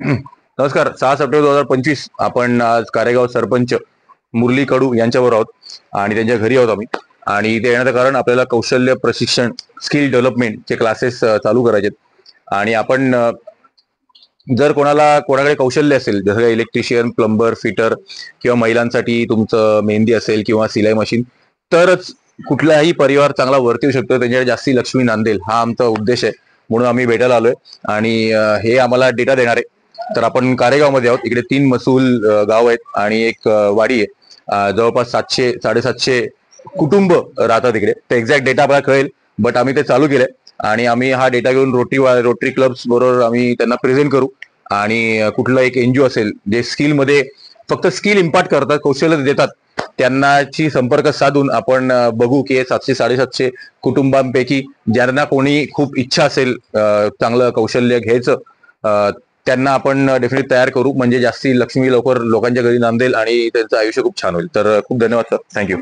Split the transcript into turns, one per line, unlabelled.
नमस्कार. 6 सप्टेंबर 2025 आपण आज कारेगाव सरपंच मुरली कडू यांच्यावर आहोत आणि त्यांच्या घरी आहोत आम्ही. आणि ते येण्याचं कारण आपल्याला कौशल्य प्रशिक्षण स्किल डेव्हलपमेंटचे क्लासेस चालू करायचे. आणि आपण जर कोणाकडे कौशल्य असेल, जसं इलेक्ट्रिशियन, प्लंबर, फिटर किंवा महिलांसाठी तुमचं मेहंदी असेल किंवा सिलाई मशीन, तरच कुठलाही परिवार चांगला वरती येऊ शकतो, त्यांच्याकडे जास्ती लक्ष्मी नांदेल, हा आमचा उद्देश आहे. म्हणून आम्ही भेटायला आलोय आणि हे आम्हाला डेटा देणार आहे. तर आपण कारेगावमध्ये आहोत. इकडे 3 महसूल गाव आहेत आणि एक वाडी आहे. जवळपास 700-750 कुटुंब राहतात इकडे. तर एक्झॅक्ट डेटा आपल्याला कळेल, बट आम्ही ते चालू केलंय आणि आम्ही हा डेटा घेऊन रोटरी क्लब्स बरोबर आम्ही त्यांना प्रेझेंट करू. आणि कुठलं एक एनजीओ असेल जे स्किलमध्ये फक्त स्किल इम्पार्ट करतात, कौशल्य देतात, त्यांनाची संपर्क साधून आपण बघू की 700-750 कुटुंबांपैकी ज्यांना कोणी खूप इच्छा असेल चांगलं कौशल्य घ्यायचं, त्यांना आपण डेफिनेटली तयार करू. म्हणजे जास्ती लक्ष्मी लवकर लोकांच्या घरी नांदेल आणि त्यांचं आयुष्य खूप छान होईल. तर खूप धन्यवाद सर. थँक्यू.